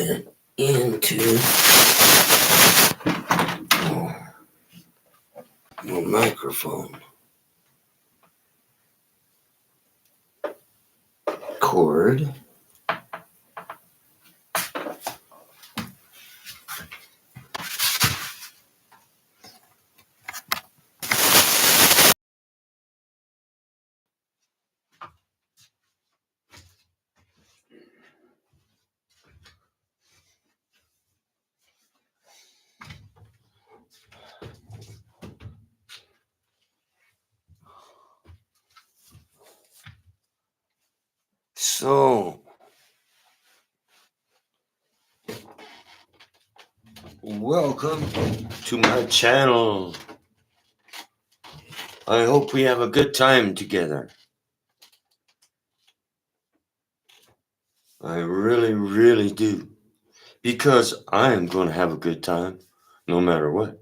it into my microphone cord. So, welcome to my channel. I hope we have a good time together. I really, really do. Because I am going to have a good time, no matter what.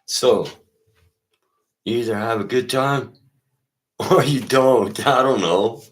So, you either have a good time or you don't. I don't know.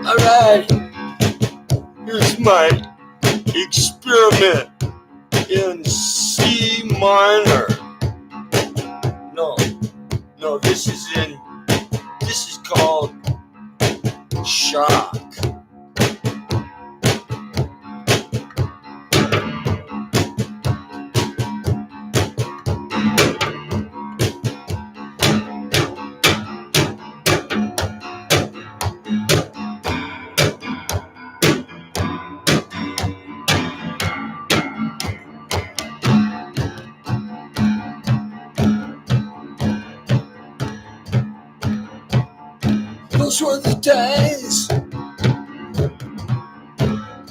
Alright, here's my experiment in C minor. No, this is called shock. Those were the days,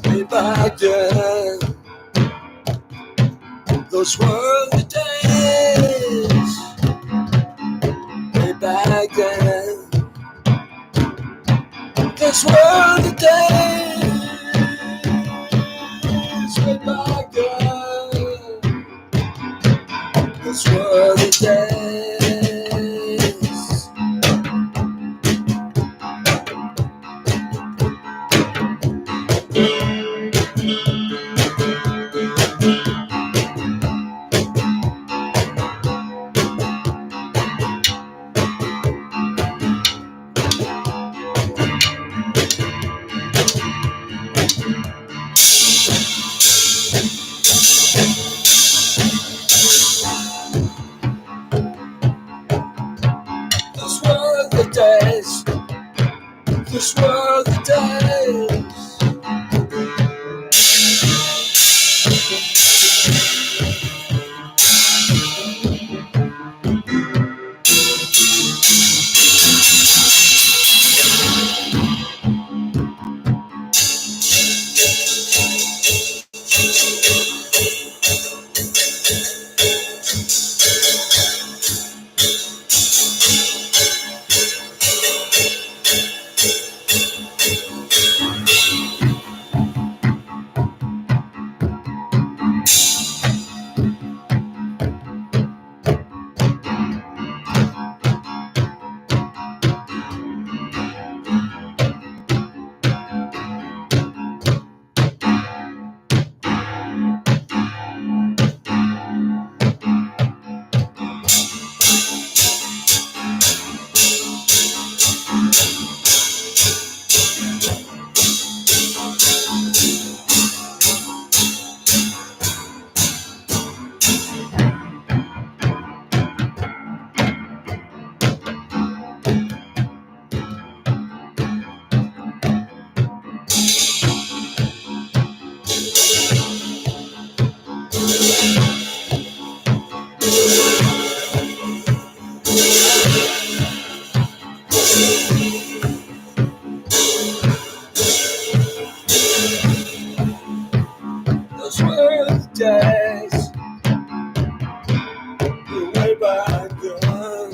way back then. Those were the days, way back then. Those were the days, way back then. Those were the days. Those were the days. Those were the days. Those were the days, way back then.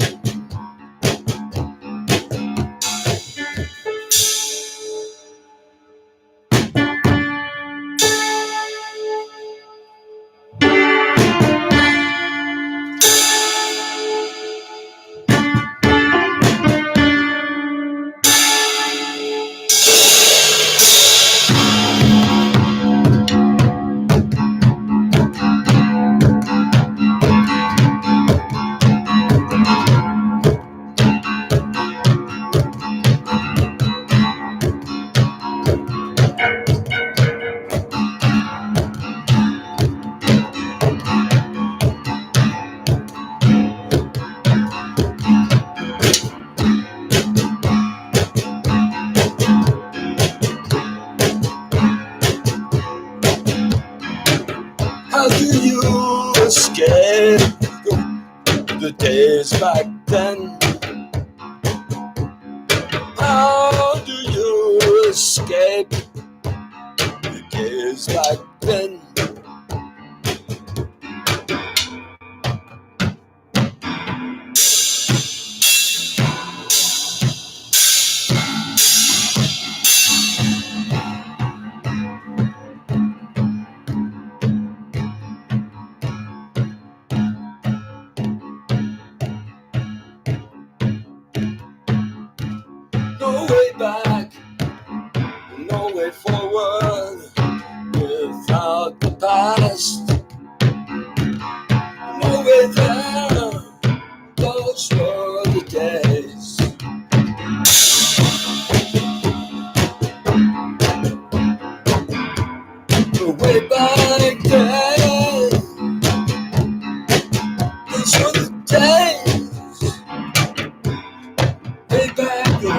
How do you escape the days back then? How do you escape the days back then? No way back, no way forward without the past. No way there, those were the days. No way back then, those were the days. Way back then.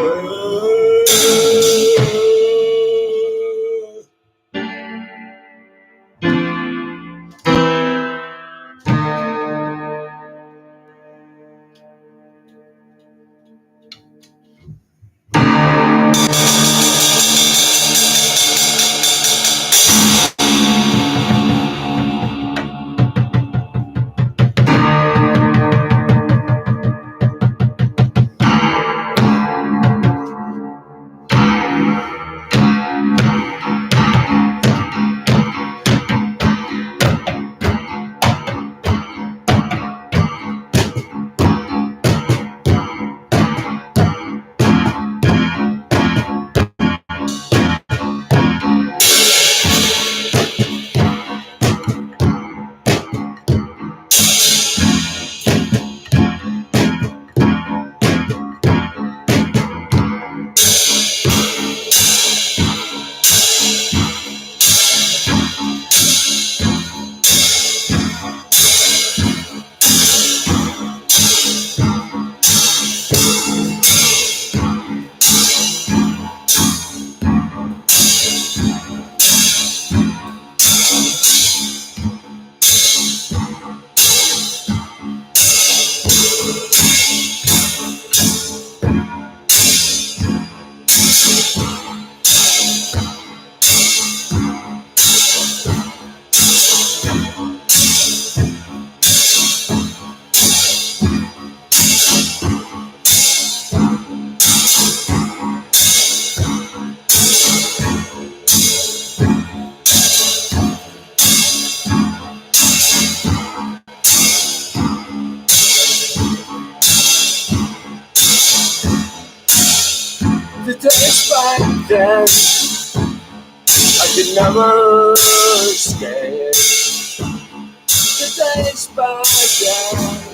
The days back then, I could never escape. The days back then.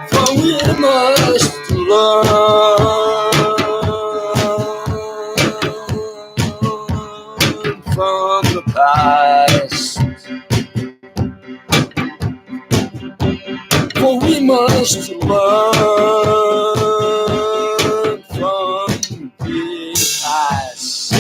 For we must learn from the past. For we must learn from the past.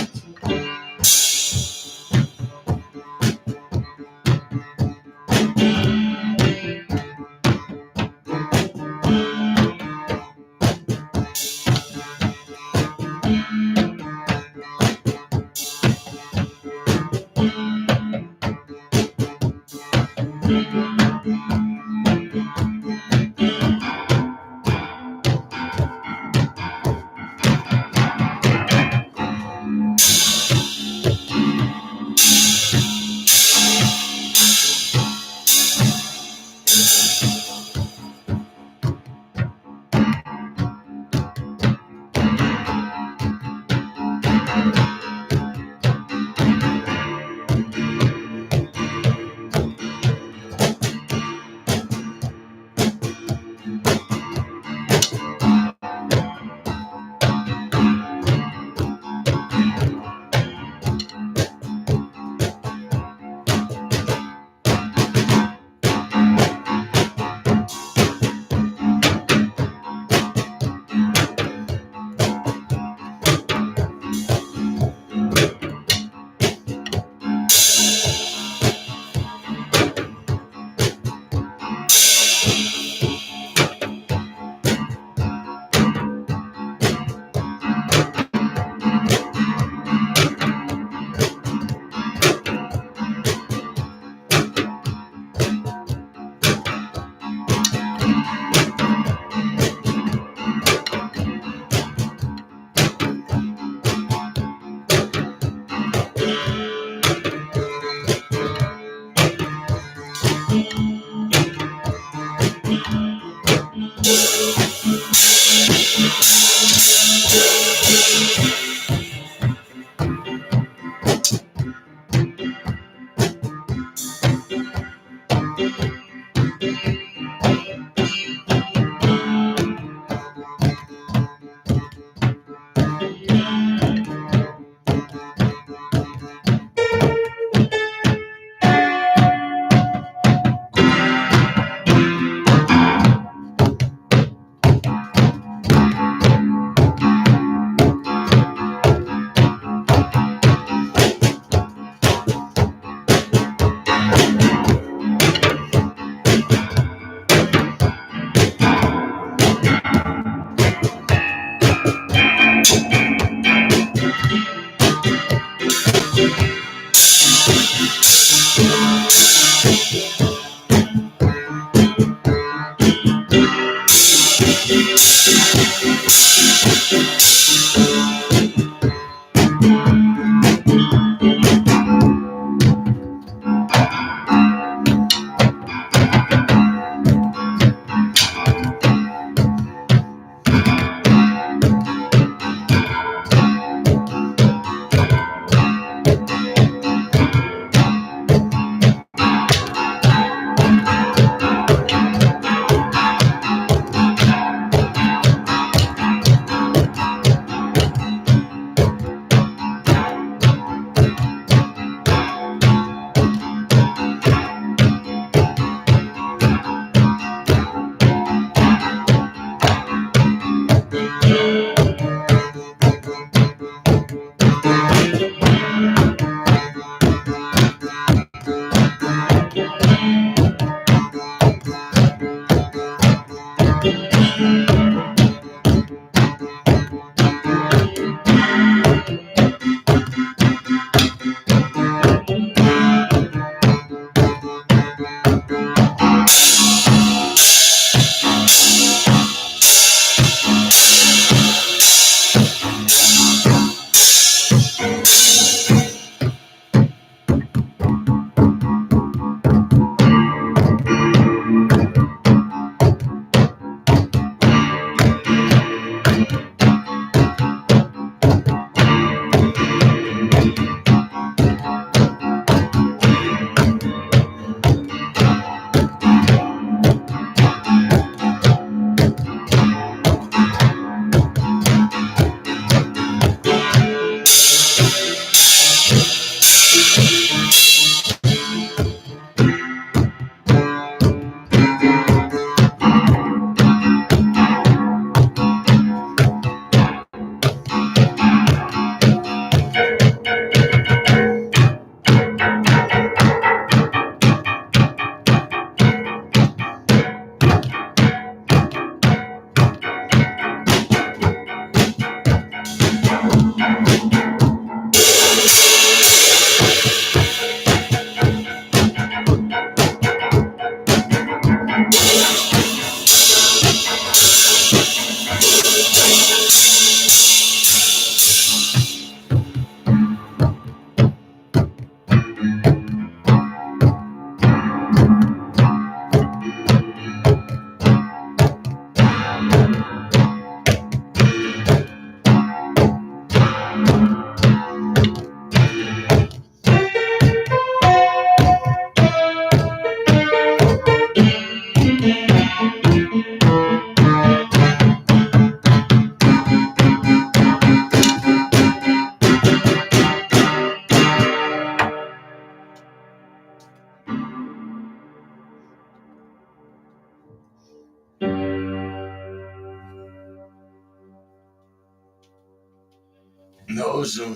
No, so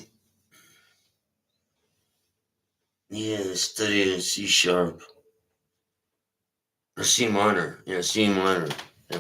yeah, studying C sharp or C minor. Yeah, C minor. Yeah.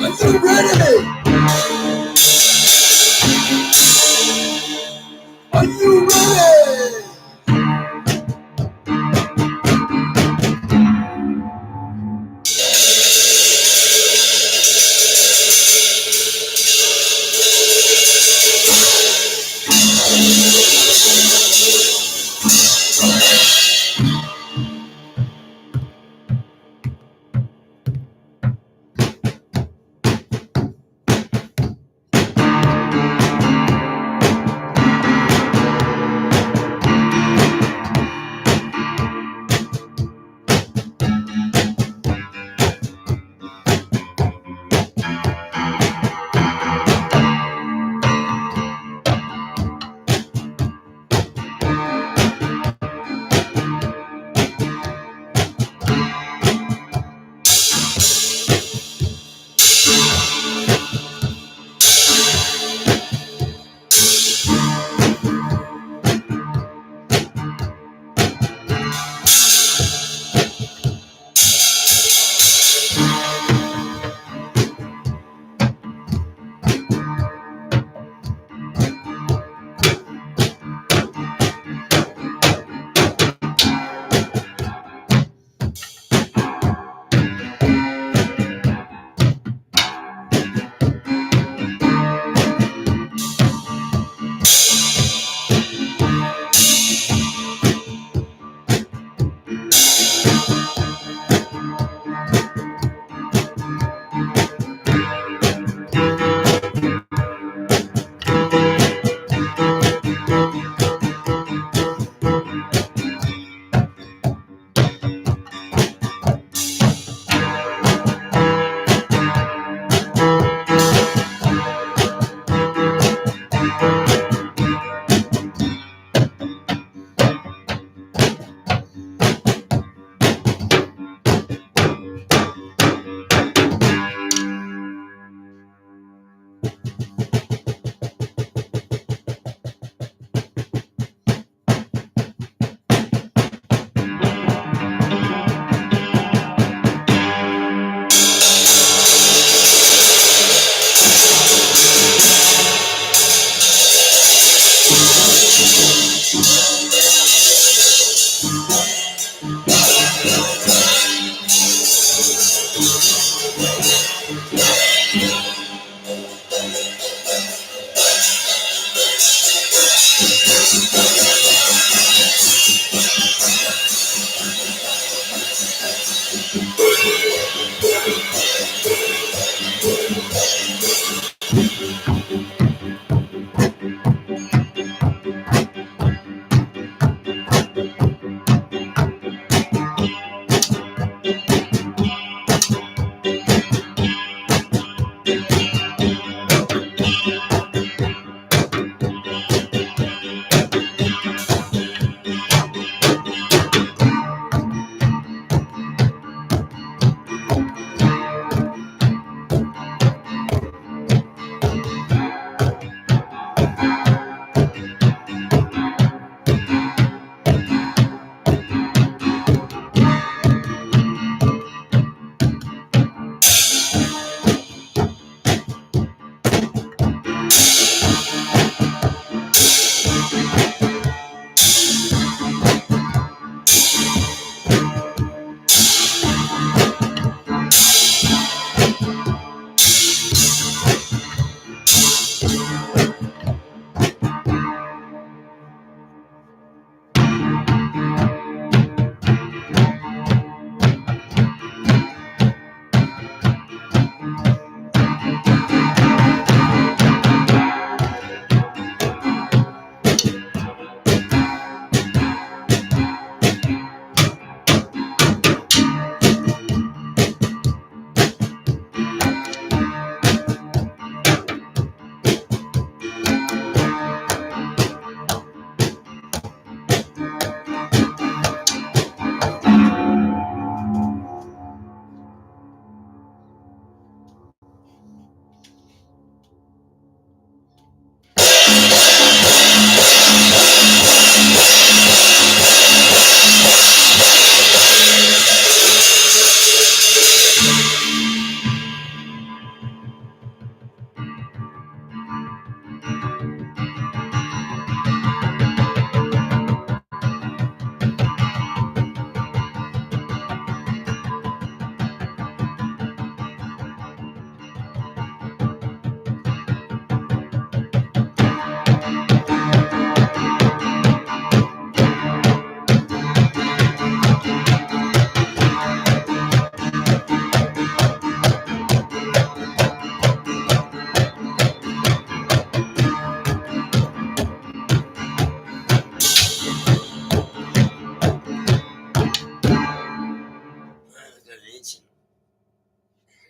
Are you ready? Are you ready?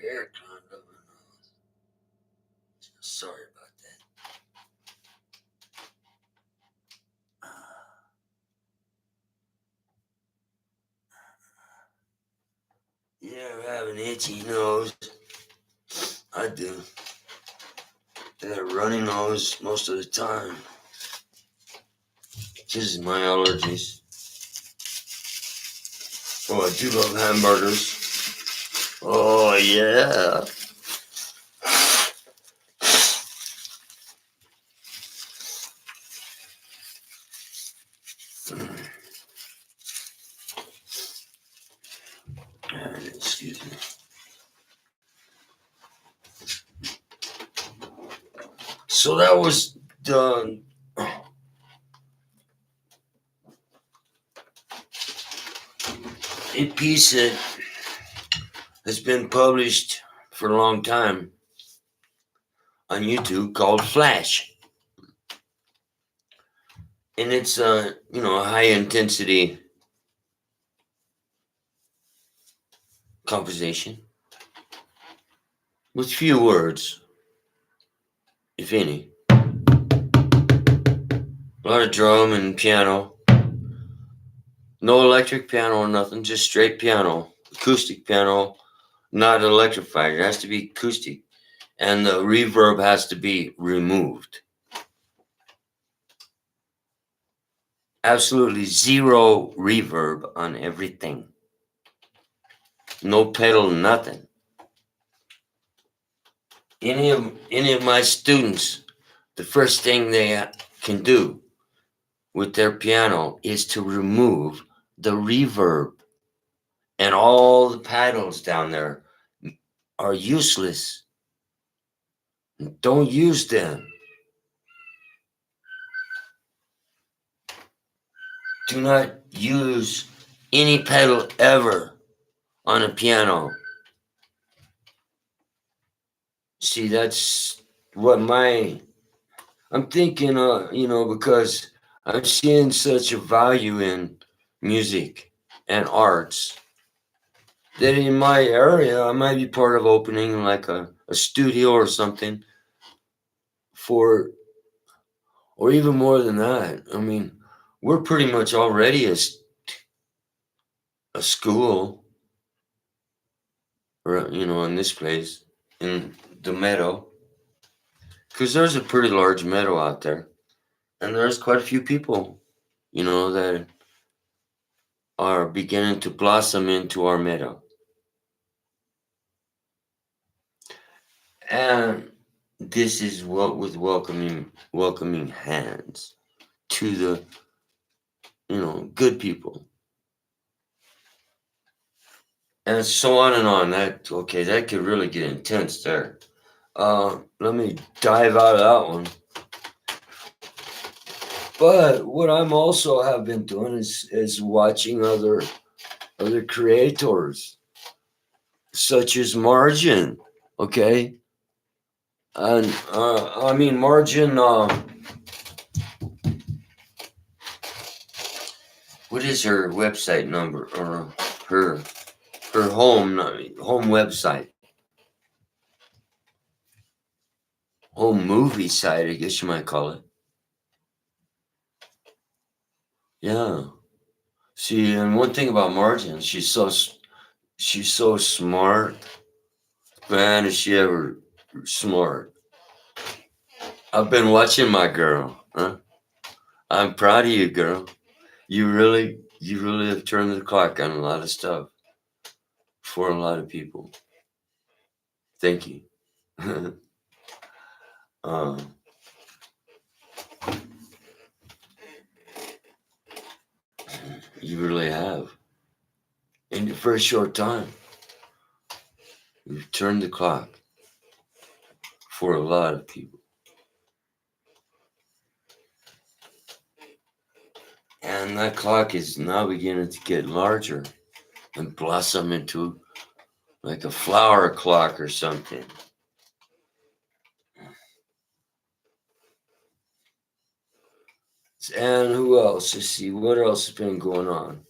hair climbed up my nose. Sorry about that. You ever have an itchy nose? I do. I got a runny nose most of the time. This is my allergies. Oh, I do love hamburgers. Oh, yeah. Excuse me. So that was done. A piece that has been published for a long time on YouTube called Flash. And it's a high intensity composition with few words, if any. A lot of drum and piano. No electric piano or nothing, just straight piano. Acoustic piano, not electrified. It has to be acoustic. And the reverb has to be removed. Absolutely zero reverb on everything. No pedal, nothing. Any of my students, the first thing they can do with their piano is to remove the reverb. And all the paddles down there are useless. Don't use them. Do not use any pedal ever on a piano. See, that's what I'm thinking, because I'm seeing such a value in music and arts that in my area, I might be part of opening like a studio or something or even more than that. I mean, we're pretty much already a school, or, in this place, in the meadow, because there's a pretty large meadow out there, and there's quite a few people, that are beginning to blossom into our meadow. And this is what with welcoming hands to the, good people. And so on and on. That could really get intense there. Let me dive out of that one. But what I'm also have been doing is watching other creators, such as Margin. Okay. And I mean Margin. What is her website number or her home website? Home movie site, I guess you might call it. Yeah. See, and one thing about Margin, she's so smart. Man, is she ever smart? I've been watching my girl. Huh? I'm proud of you, girl. You really have turned the clock on a lot of stuff for a lot of people. Thank you. You really have. In a very short time, you've turned the clock for a lot of people. And that clock is now beginning to get larger and blossom into like a flower clock or something. And who else? Let's see, what else has been going on?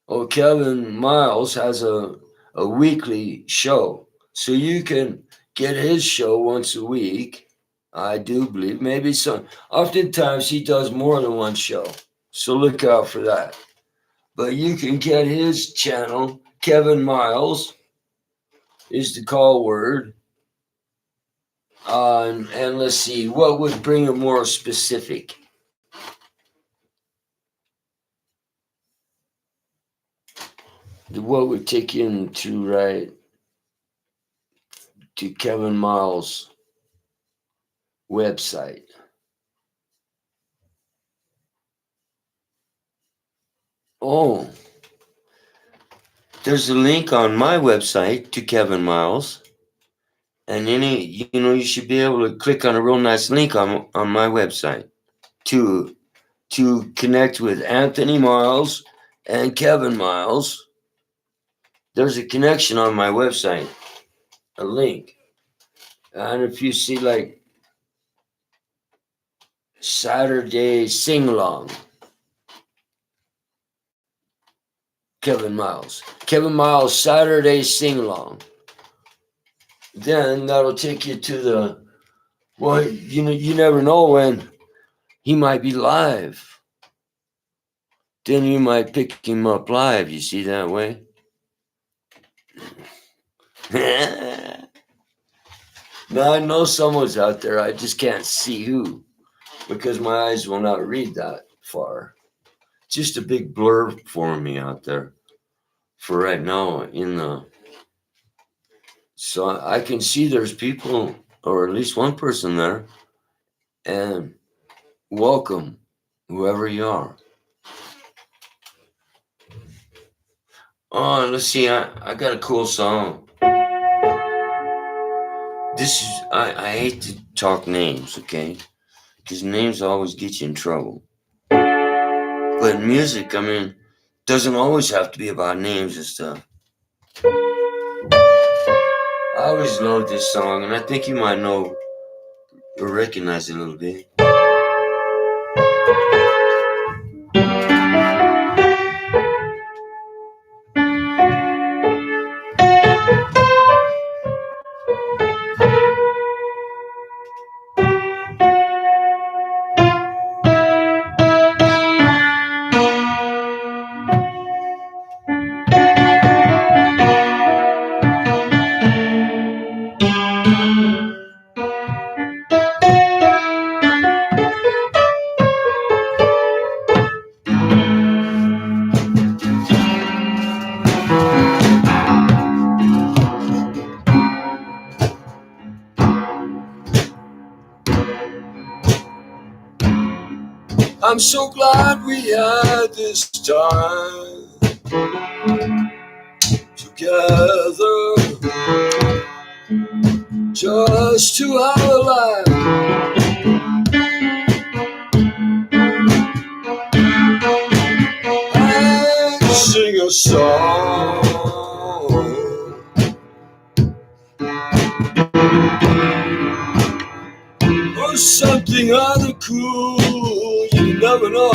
Oh, Kevin Miles has a weekly show So you can get his show once a week. I do believe maybe some. Oftentimes he does more than one show, so look out for that. But you can get his channel. Kevin Miles is the call word. And let's see, what would bring it more specific? What would take you to right to Kevin Miles' website? Oh, there's a link on my website to Kevin Miles, and you should be able to click on a real nice link on my website to connect with Anthony Miles and Kevin Miles. There's a connection on my website, a link, and if you see like Saturday sing along, Kevin Miles Saturday sing along, then that'll take you to the, well, you never know when he might be live. Then you might pick him up live. You see that way? Now I know someone's out there. I just can't see who because my eyes will not read that far. Just a big blur for me out there for right now so I can see there's people, or at least one person there, and welcome whoever you are. Oh, let's see, I got a cool song. This is, I hate to talk names, okay? Because names always get you in trouble. But music, I mean, doesn't always have to be about names and stuff. I always love this song, and I think you might know or recognize it a little bit. I'm so glad we had this time together, just to have a laugh and sing a song, or something other cool. You never know.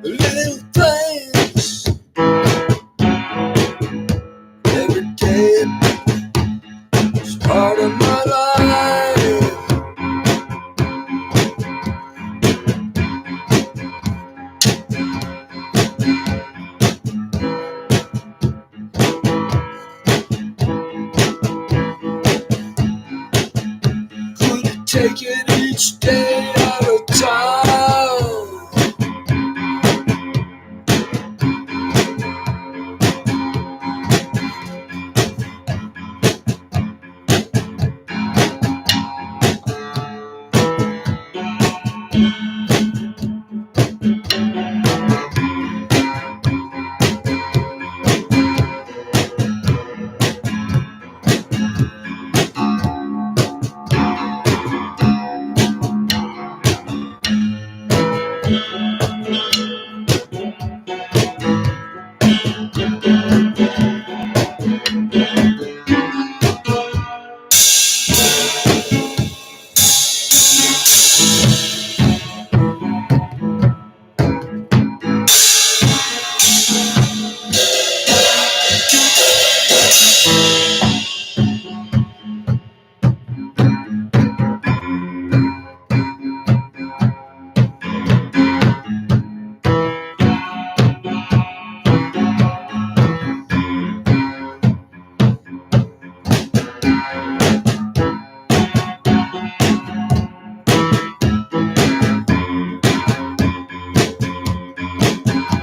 Little things every day is part of my life. Couldn't take it each day at a time.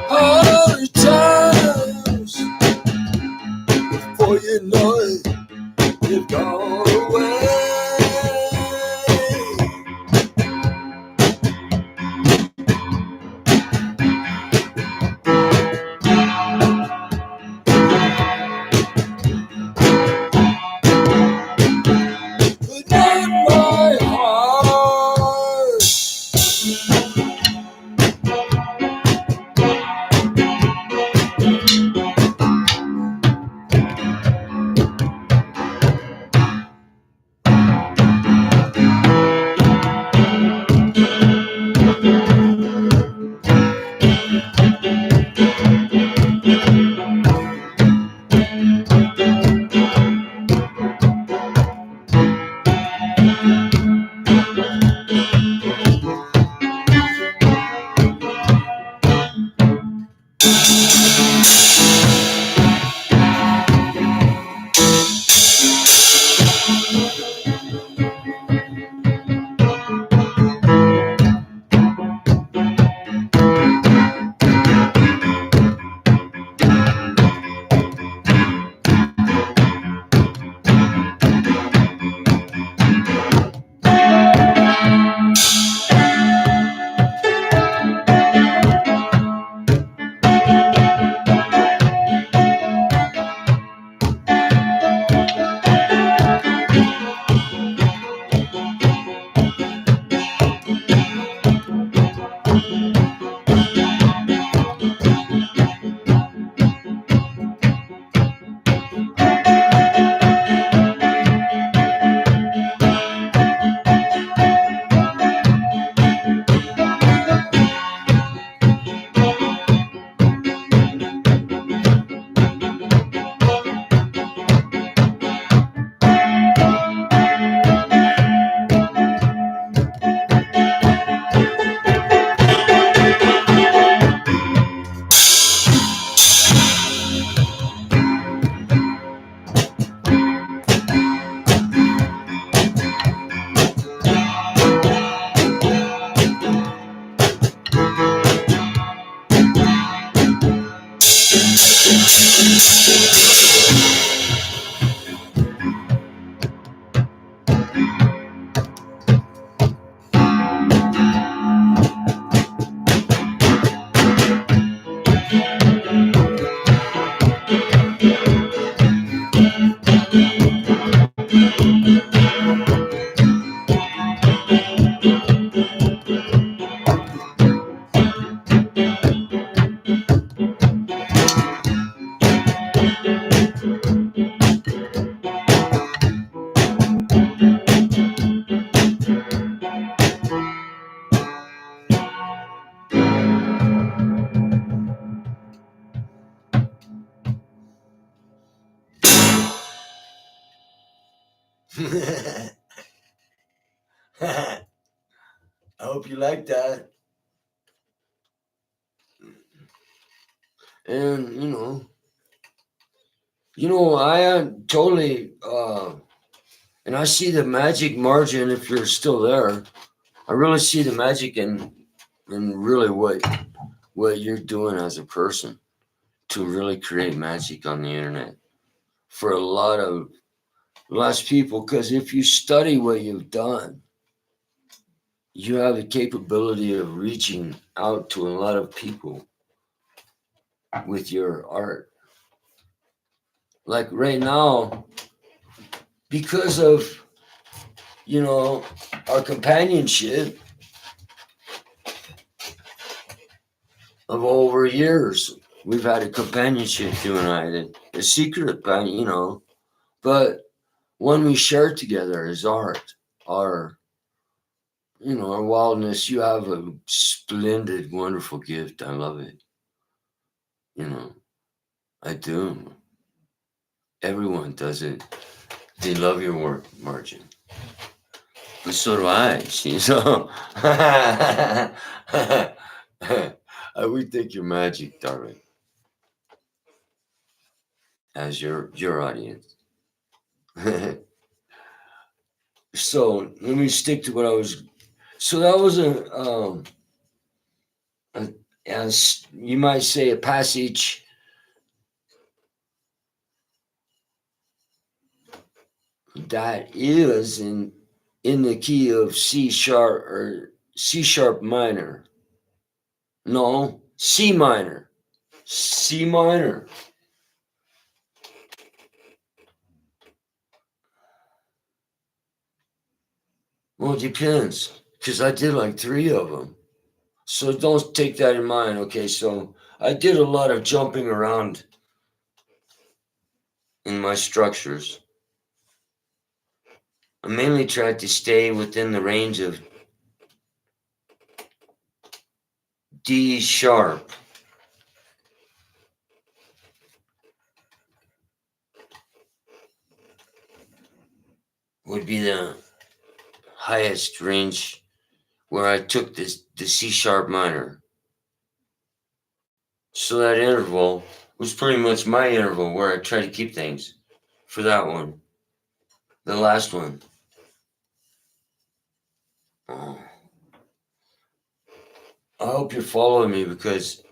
Hard times, before you know it, you've gone away. But not my heart. I hope you like that. And I totally, and I see the magic, Margin. If you're still there, I really see the magic in really what you're doing as a person to really create magic on the internet for a lot of lots people. Because if you study what you've done, you have the capability of reaching out to a lot of people with your art. Like right now, because of our companionship of over years, we've had a companionship, you and I, a secret, but one we share together is art, our our wildness. You have a splendid, wonderful gift. I love it. I do. Everyone does it. They love your work, Margin. But so do I. See, so we think you're magic, darling, as your audience. So let me stick to what I was. So that was a as you might say, a passage that is in the key of C sharp or C sharp minor. No, C minor. C minor. Well, it depends, because I did like 3 of them. So don't take that in mind. Okay, so I did a lot of jumping around in my structures. I mainly tried to stay within the range of D sharp. would be the highest range where I took the C sharp minor. So that interval was pretty much my interval where I try to keep things for that one. The last one. Oh. I hope you're following me because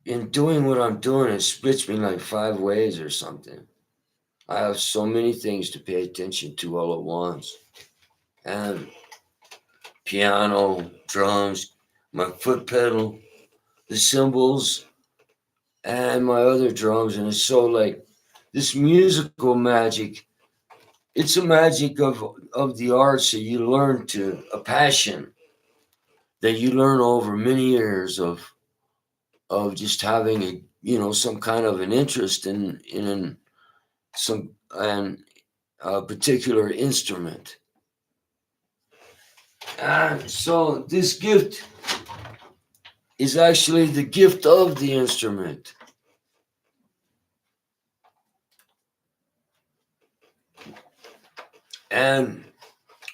in doing what I'm doing, it splits me like 5 ways or something. I have so many things to pay attention to all at once. And piano, drums, my foot pedal, the cymbals, and my other drums. And it's so like this musical magic. It's a magic of the arts that you learn to, a passion that you learn over many years of just having a some kind of an interest in some and a particular instrument. And so this gift is actually the gift of the instrument. And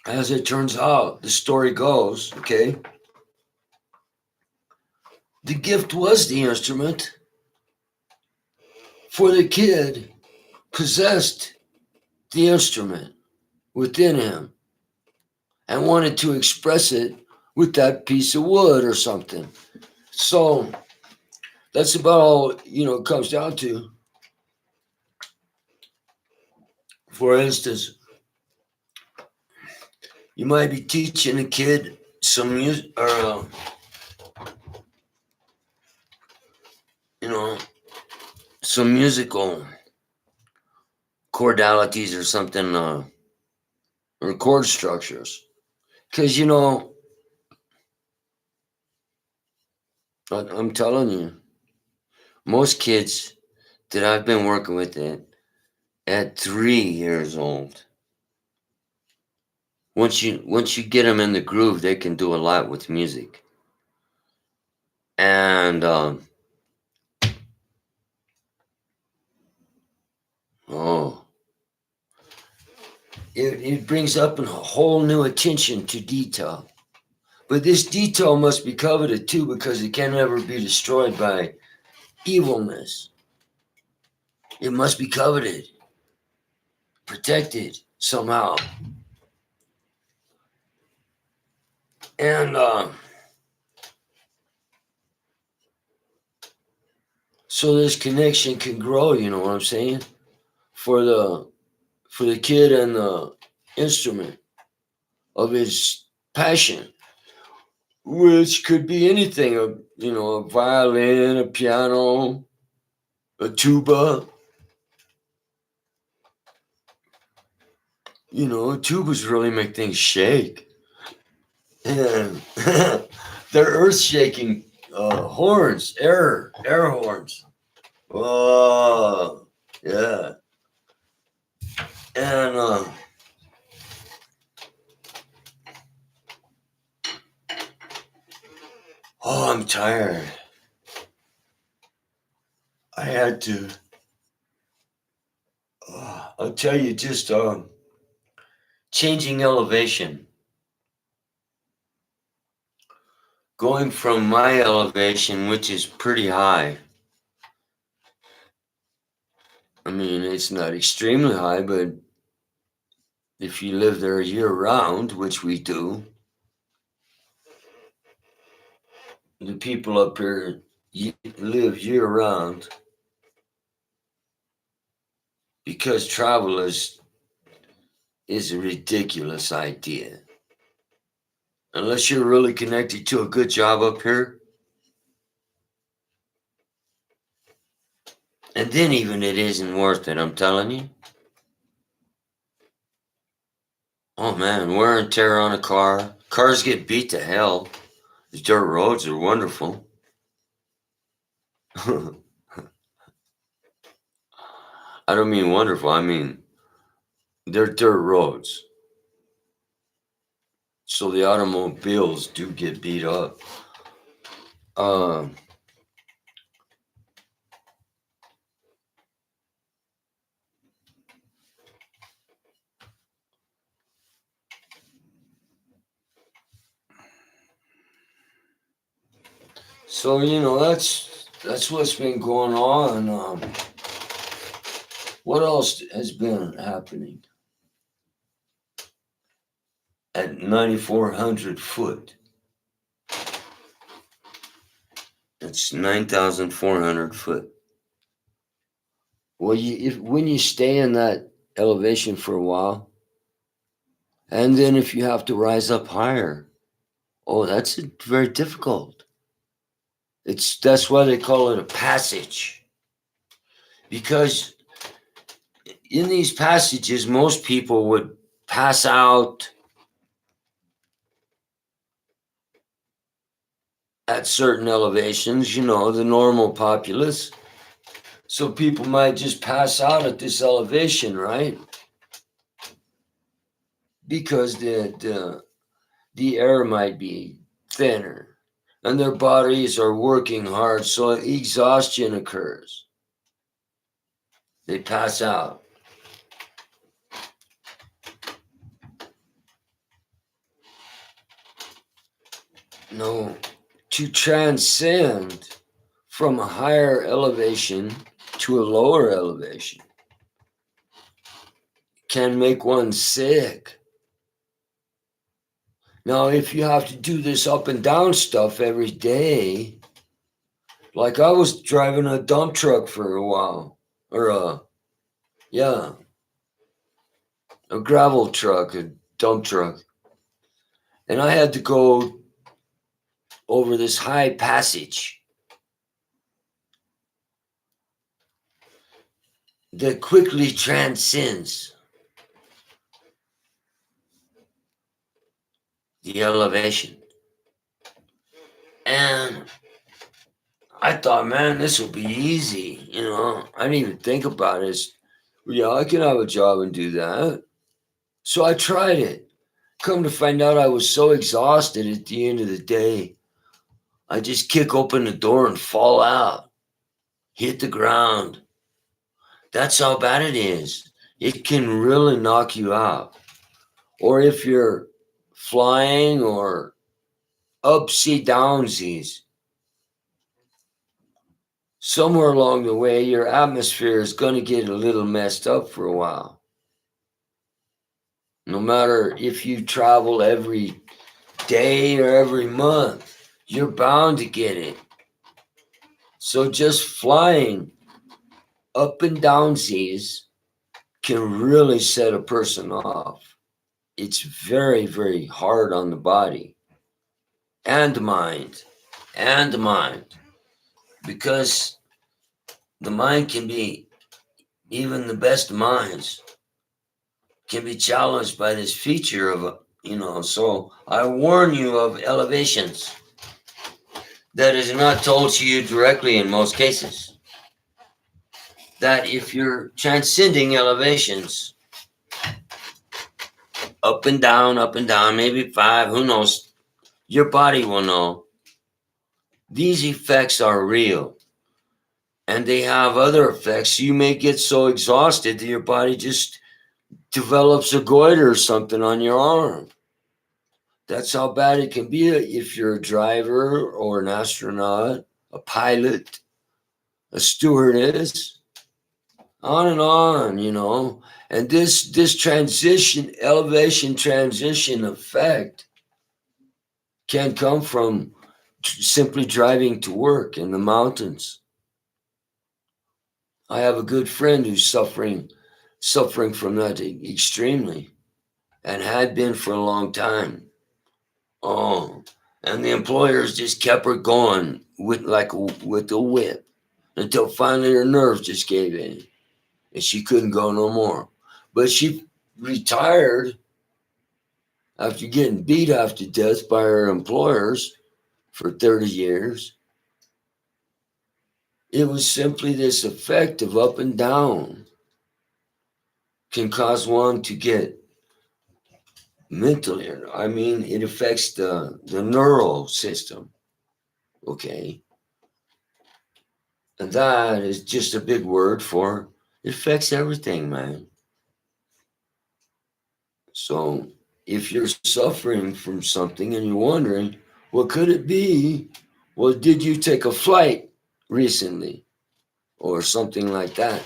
as it turns out, the story goes, okay, the gift was the instrument, for the kid possessed the instrument within him and wanted to express it with that piece of wood or something. So that's about all it comes down to. For instance, you might be teaching a kid some music or some musical chordalities or something, or chord structures, because I'm telling you, most kids that I've been working with at 3 years old, once you get them in the groove, they can do a lot with music. And oh, it brings up a whole new attention to detail. But this detail must be coveted too, because it can never be destroyed by evilness. It must be coveted, protected somehow. And so this connection can grow, you know what I'm saying? For the kid and the instrument of his passion, which could be anything, a violin, a piano, a tuba. Tubas really make things shake. And they're earth shaking horns, air horns. Oh, yeah. And I'm tired. I had to. I'll tell you, just changing elevation, going from my elevation, which is pretty high. I mean, it's not extremely high, but if you live there year round, which we do, the people up here live year round, because travel is a ridiculous idea. Unless you're really connected to a good job up here. And then even it isn't worth it, I'm telling you. Oh man, wear and tear on a car. Cars get beat to hell. The dirt roads are wonderful. I don't mean wonderful, I mean they're dirt roads. So the automobiles do get beat up. Um, So that's what's been going on. What else has been happening at 9,400 foot? It's 9,400 foot. Well, when you stay in that elevation for a while, and then if you have to rise up higher, oh, that's very difficult. That's why they call it a passage, because in these passages, most people would pass out at certain elevations. The normal populace. So people might just pass out at this elevation, right? Because the air might be thinner and their bodies are working hard, so exhaustion occurs. They pass out. No, to transcend from a higher elevation to a lower elevation can make one sick. Now, if you have to do this up and down stuff every day, like I was driving a dump truck for a while, or a gravel truck, a dump truck, and I had to go over this high passage that quickly transcends the elevation. And I thought, man, this will be easy. I didn't even think about it. Yeah, I can have a job and do that. So I tried it. Come to find out, I was so exhausted at the end of the day, I just kick open the door and fall out, hit the ground. That's how bad it is. It can really knock you out. Or if you're flying or upsy downsies, somewhere along the way, your atmosphere is going to get a little messed up for a while. No matter if you travel every day or every month, you're bound to get it. So just flying up and down seas can really set a person off. It's very, very hard on the body and mind, because the mind can be, even the best minds can be challenged by this feature of, so I warn you of elevations that is not told to you directly in most cases. That if you're transcending elevations, up and down, maybe 5, who knows, your body will know. These effects are real. And they have other effects. You may get so exhausted that your body just develops a goiter or something on your arm. That's how bad it can be if you're a driver or an astronaut, a pilot, a stewardess, on and on. And this elevation transition effect can come from simply driving to work in the mountains. I have a good friend who's suffering from that extremely, and had been for a long time. Oh, and the employers just kept her going with a whip until finally her nerves just gave in, and she couldn't go no more. But she retired after getting beat half to death by her employers for 30 years. It was simply this effect of up and down can cause one to get mentally. I mean, it affects the neural system. Okay. And that is just a big word for it affects everything, man. So if you're suffering from something and you're wondering, what could it be? Well, did you take a flight recently or something like that?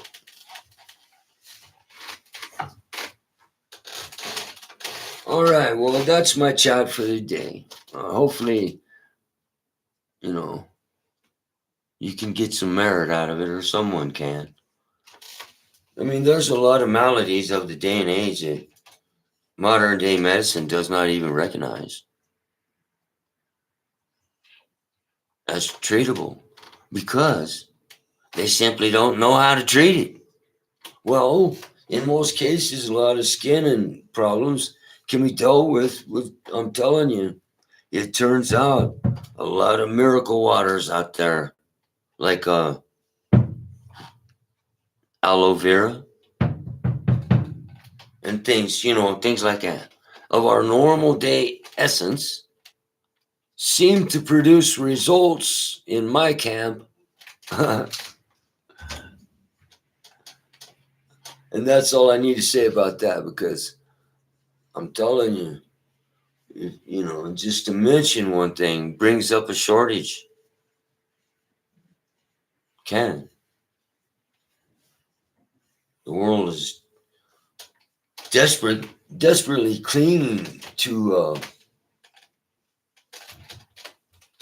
All right, well, that's my chat for the day. Hopefully, you know, you can get some merit out of it, or someone can. I mean, there's a lot of maladies of the day and age that modern day medicine does not even recognize as treatable because they simply don't know how to treat it. Well, in most cases, a lot of skin and problems can be dealt with I'm telling you, it turns out a lot of miracle waters out there, like aloe vera and things, things like that, of our normal day essence seem to produce results in my camp. And that's all I need to say about that, because I'm telling you, just to mention one thing brings up a shortage. Can. The world is desperately clinging to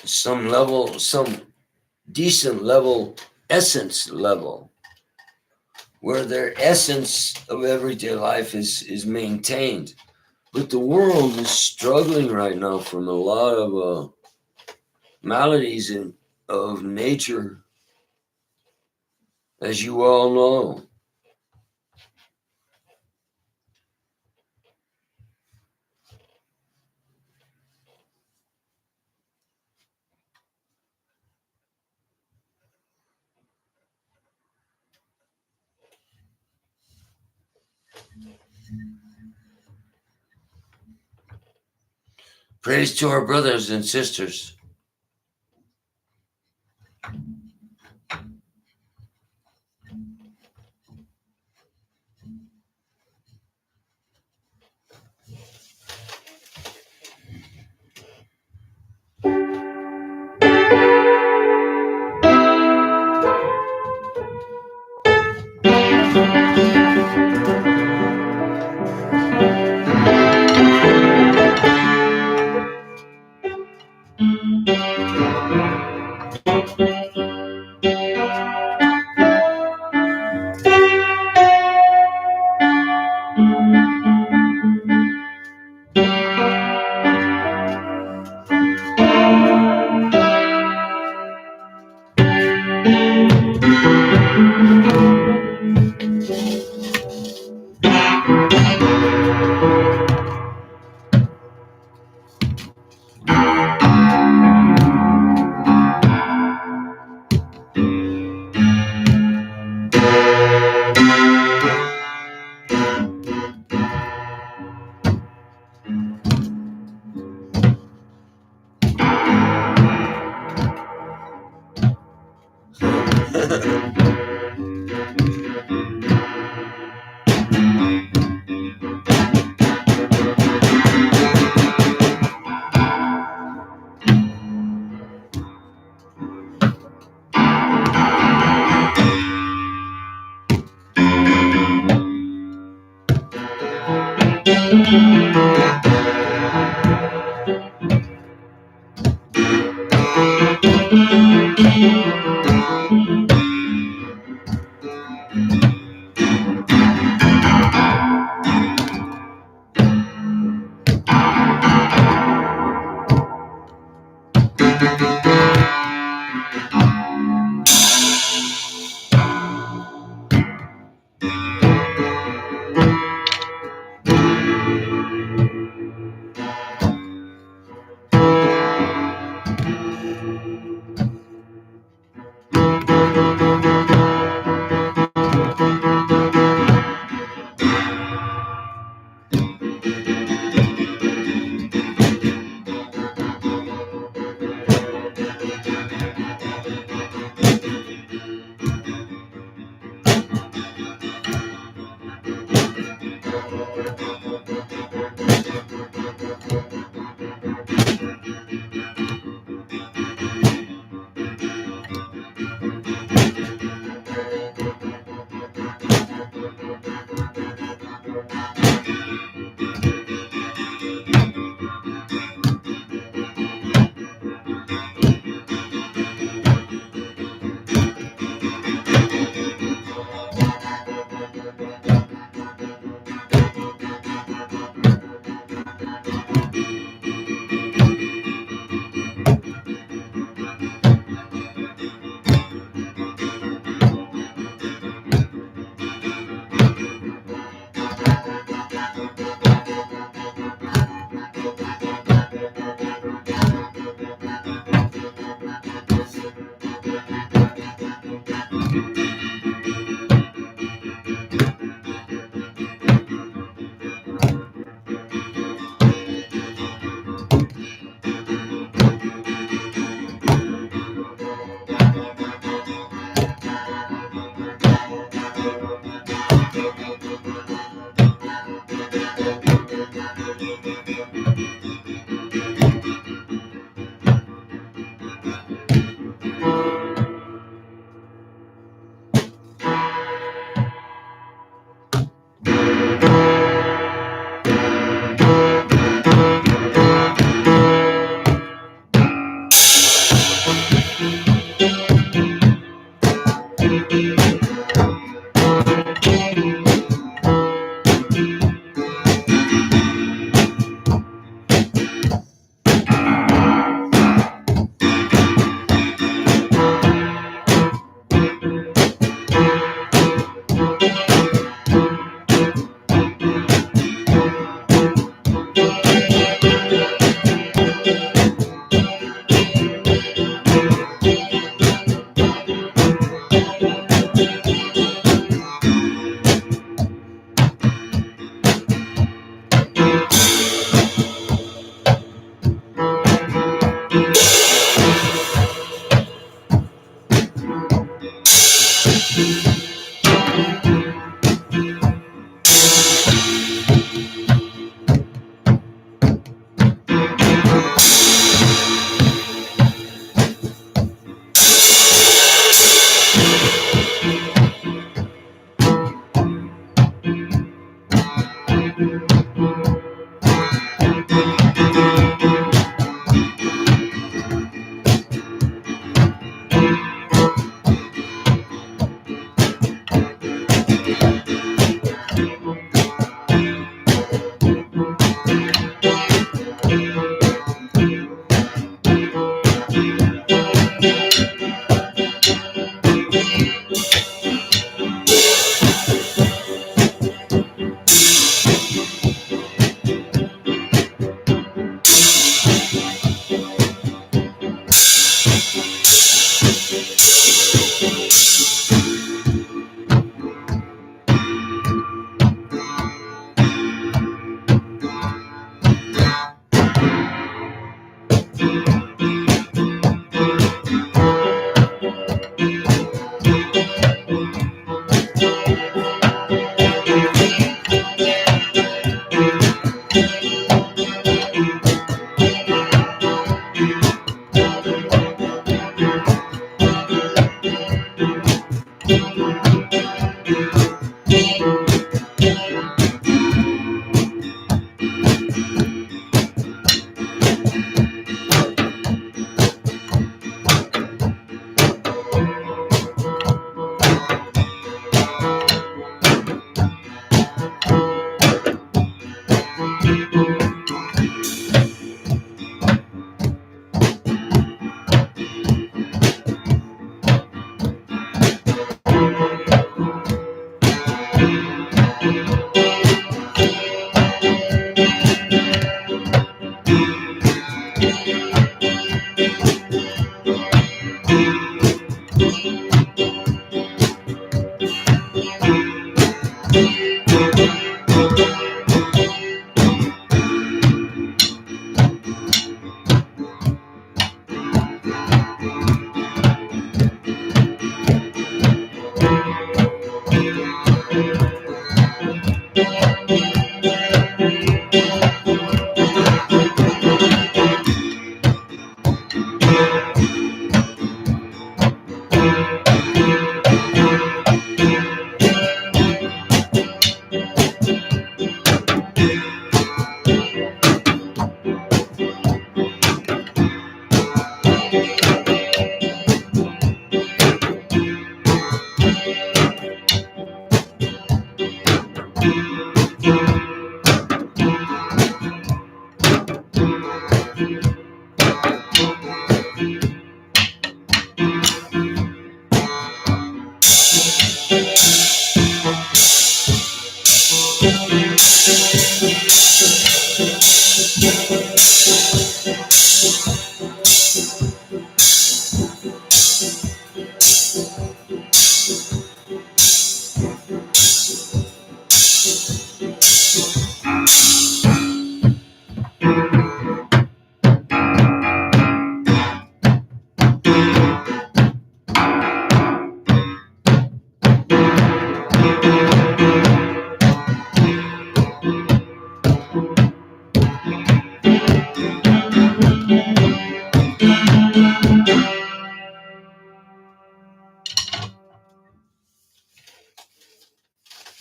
some level, some decent level, essence level, where their essence of everyday life is maintained. But the world is struggling right now from a lot of maladies of nature, as you all know. Praise to our brothers and sisters.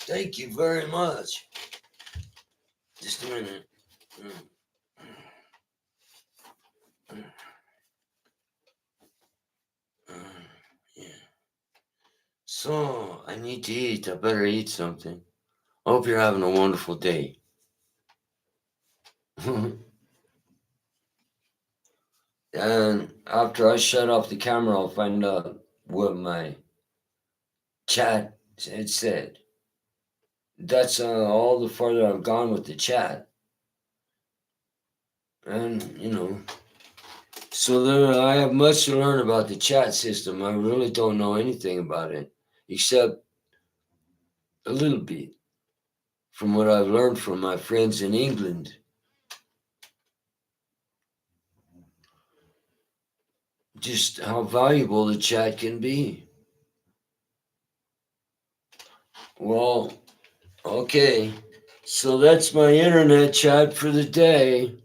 Thank you very much. Just a minute. Yeah. So I need to eat. I better eat something. I hope you're having a wonderful day. And after I shut off the camera, I'll find out what my chat had said. That's all the farther I've gone with the chat. And, so there, I have much to learn about the chat system. I really don't know anything about it, except a little bit from what I've learned from my friends in England. Just how valuable the chat can be. Well, okay. So that's my internet chat for the day.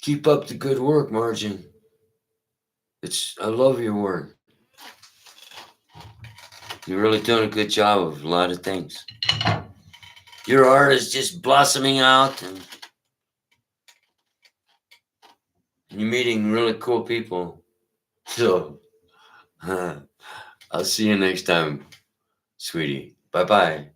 Keep up the good work, Margin. I love your work. You're really doing a good job of a lot of things. Your art is just blossoming out, and you're meeting really cool people. So, I'll see you next time, sweetie. Bye-bye.